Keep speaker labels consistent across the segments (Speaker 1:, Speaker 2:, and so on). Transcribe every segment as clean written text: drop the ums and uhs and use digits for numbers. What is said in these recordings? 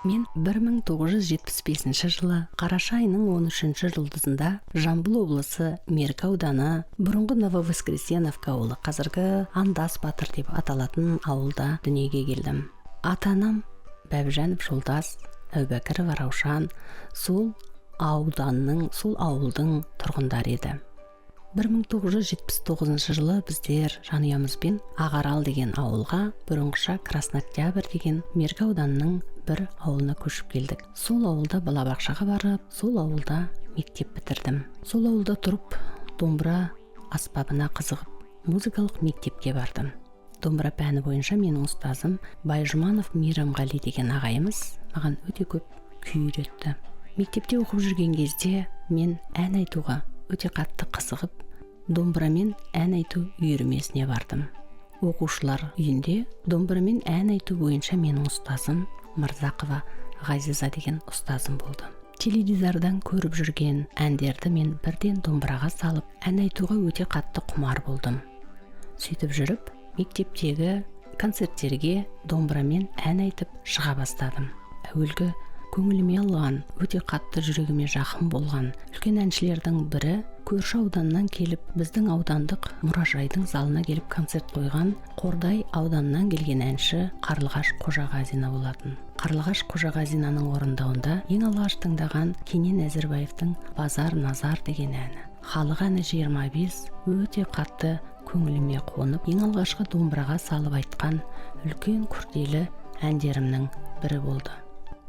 Speaker 1: Мен 1975 жылы қараша айының 13 жұлдызында Жамбыл облысы Меркі ауданы, бұрынғы Нововоскресеновка ауылы, қазіргі Андас Батыр деп аталатын ауылда дүниеге келдім. Ата-анам Бәбіжанов Жолдас, Әубәкіров Раушан сол ауылдың тұрғындары еді. 1979 жылы біздер жанұямызбен Ағарал деген ауылға, бұрынғыша Красноктябрь деген Меркі ауданының бір ауылына көшіп келдік. Сол ауылда балабақшаға барып, сол ауылда мектеп бітірдім. Сол ауылда тұрып, домбыра аспабына қызығып, музыкалық мектепке бардым. Домбыра пәні бойынша менің ұстазым Байжұманов Мейрамғали деген ағайымыз маған өте көп күй үйретті. Мектепте оқып жүрген кезде мен ән айтуға өте қатты қызығып, домбырамен ән айту үйірмесіне бардым. Оқушылар үйінде домбырамен ән айту бойынша менің ұстазым Мырзақова Ғазиза деген ұстазым болды. Теледидардан көріп жүрген әндерді мен бірден домбыраға салып, ән айтуға өте қатты құмар болдым. Сөйтіп жүріп, мектептегі концерттерге домбырамен ән айтып шыға бастадым. Әуелгі көңіліме алған, өте қатты жүрегіме жақын болған үлкен әншілердің бірі көрші ауданнан келіп, біздің аудандық мұражайдың залына келіп концерт қойған Қордай ауданынан келген әнші Қарлығаш Қожағазина болатын. Қарлығаш Қожағазинаның орындауында ең алғаш тыңдаған Кенен Әзірбаевтың Базар Назар деген әні. Халық әні 25 өте қатты көңіліме қонып, ең алғашқы домбыраға салып айтқан үлкен күрделі әндерімнің бірі болды.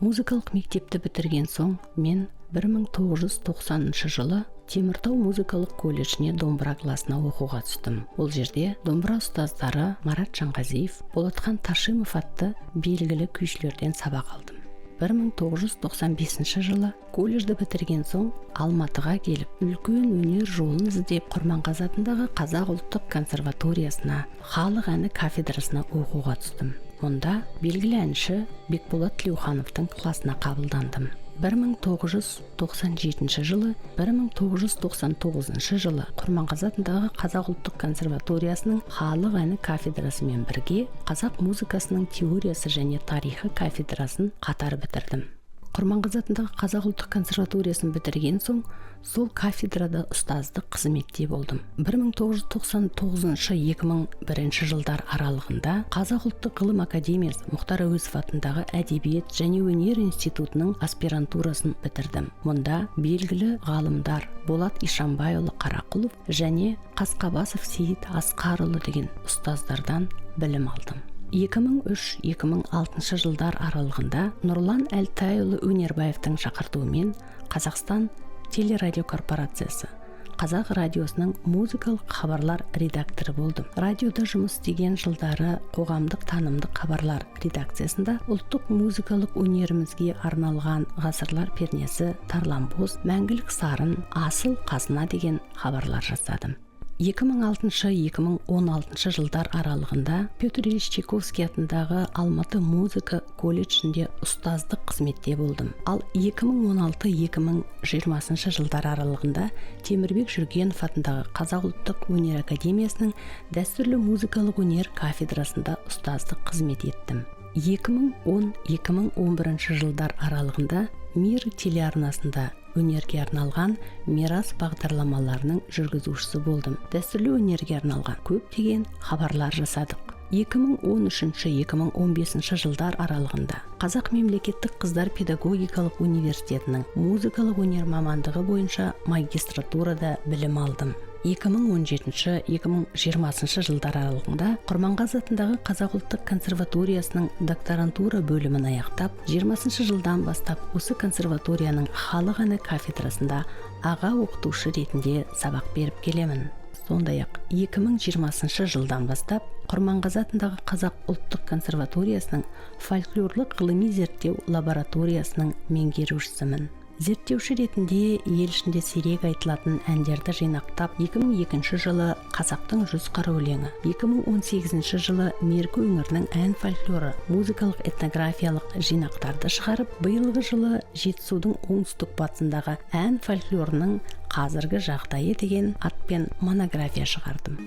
Speaker 1: Музыкалық мектепті бітірген соң мен 1990 жылы Теміртау музыкалық колледжіне домбыра класына оқуға түстім. Ол жерде домбыра ұстаздары Марат Жанғазиев, Болатхан Ташимов атты белгілі күйшілерден сабақ алдым. 1995 жылы колледжді бітірген соң Алматыға келіп, үлкен өнер жолын іздеп Құрманғазы атындағы Қазақ ұлттық консерваториясына, халық әні кафедрасына оқуға түстім. Онда белгілі әнші Бекболат Тілеухановтың класына қабылдандым. 1997 жылы 1999 жылы Құрманғазы атындағы Қазақ ұлттық консерваториясының халық әні кафедрасымен бірге қазақ музыкасының теориясы және тарихы кафедрасын қатар бітірдім. Құрманғазы атындағы Қазақ ұлттық консерваториясын бітірген соң сол кафедрада ұстаздық қызметте болдым. 1999-2001 жылдар аралығында Қазақ ұлттық ғылым академиясы Мұхтар Әуезов атындағы әдебиет және өнер институтының аспирантурасын бітірдім. Мұнда белгілі ғалымдар Болат Ишанбайұлы Қарақұлов және Қасқабасов Сейіт Асқарұлы деген ұстаздардан білім алдым. 2003-2006 жылдар аралығында Нұрлан Әлтайұлы Өнербаевтың шақыртуымен Қазақстан телерадиокорпорациясы Қазақ радиосының музыкалық хабарлар редакторы болдым. Радиода жұмыс істеген жылдары қоғамдық танымдық хабарлар редакциясында ұлттық музыкалық өнерімізге арналған ғасырлар пернесі, Тарланбоз, Мәңгілік сарын, Асыл қазына деген хабарлар жасадым. 2006-2016 жылдар аралығында Петр Ильич Чайковский атындағы Алматы музыка колледжінде ұстаздық қызметте болдым. Ал 2016-2020 жылдар аралығында Темірбек Жүргенов атындағы Қазақ ұлттық өнер академиясының дәстүрлі музыкалық өнер кафедрасында ұстаздық қызмет еттім. 2010-2011 жылдар аралығында Мир телеарнасында өнерге арналған мирас бағдарламаларының жүргізушісі болдым. Дәстүрлі өнерге арналған көптеген хабарлар жасадық. 2013-2015 жылдар аралығында Қазақ мемлекеттік қыздар педагогикалық университетінің музыкалық өнер мамандығы бойынша магистратурада білім алдым. 2017-2020 жылдар аралығында Құрманғазы атындағы Қазақ ұлттық консерваториясының докторантура бөлімін аяқтап, 20 жылдан бастап осы консерваторияның халық әні кафедрасында аға оқытушы ретінде сабақ беріп келемін. Сондай-ақ 2020 жылдан бастап Құрманғазы атындағы Қазақ ұлттық консерваториясының фольклорлық ғылыми зерттеу лабораториясының меңгерушісімін. Зерттеуші ретінде ел ішінде сирек айтылатын әндерді жинақтап, 2002 жылы Қазақтың 100 қара өлеңі, 2018 жылы Меркі өңірінің ән фольклоры музыкалық этнографиялық жинақтарды шығарып, биылғы жылы Жетісудың оңтүстік батысындағы ән фольклорының қазіргі жағдайы деген атпен монография шығардым.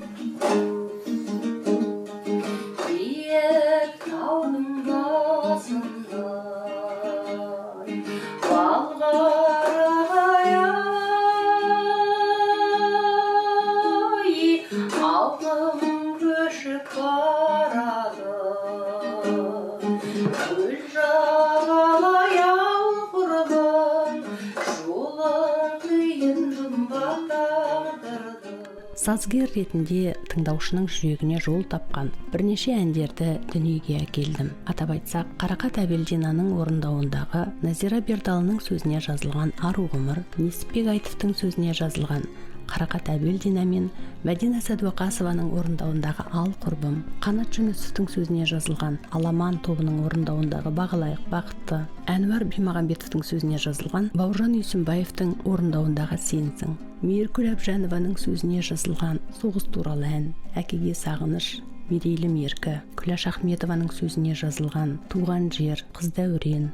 Speaker 1: Таудың басында Сазгер ретінде тыңдаушының жүрегіне жол тапқан бірнеше әндерді дүниеге әкелдім. Атап айтсақ, Қарақат Әбелдинаның орындауындағы Назира Бердалының сөзіне жазылған Ару ғұмыр, Несіпбек Айтовтың сөзіне жазылған Қарақат Әбелдина мен Мәдина Сәдуақасованың орындауындағы Ал құрбым, Қанат Жүнісовтың сөзіне жазылған Аламан тобының орындауындағы Бағалайық бақытты, Әнуар Бимағанбетовтың сөзіне жазылған Бауыржан Үйсінбаевтың орындауындағы Сенсің, Мейіркүл Әбжанованың сөзіне жазылған Соғыс туралы ән, Әкеге сағыныш, Мерейлі меркі, Күләш Ахметованың сөзіне жазылған Туған жер, Қыз дәурен,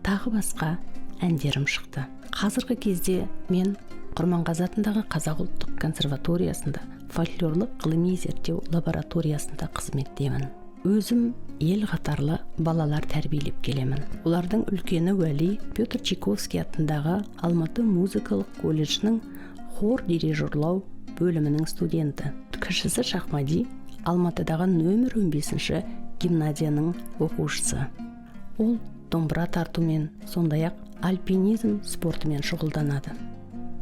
Speaker 1: тағы басқа әндерім шықты. Қазіргі кезде мен Құрманғазы атындағы Қазақ ұлттық консерваториясында фольклорлық ғылыми зерттеу лабораториясында қызметтемін. Өзім ел қатарлы балалар тәрбиелеп келемін. Олардың үлкені Уәли Петр Чайковский атындағы Алматы музыкалық колледжінің хор дирижерлау бөлімінің студенті. Кішісі Шахмади Алматыдағы нөмір 15-ші гимназияның оқушысы. Ол домбыра тартумен, сондай-ақ альпинизм спортымен шұғылданады.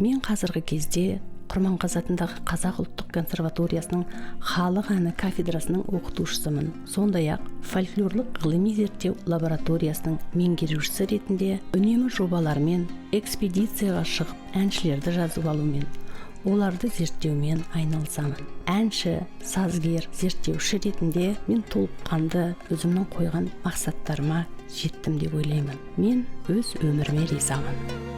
Speaker 1: Мен қазіргі кезде Құрманғазы атындағы Қазақ ұлттық консерваториясының халық әні кафедрасының оқытушысымын. Сондай-ақ фольклорлық ғылыми зерттеу лабораториясының меңгерушісі ретінде үнемі жобалармен экспедицияға шығып әншілерді жазып алумен, оларды зерттеумен айналысамын. Әнші, сазгер, зерттеуші ретінде мен толыққанды өзімнің қойған мақсаттарыма жеттім деп ойлаймын. Мен өз өміріме ризамын.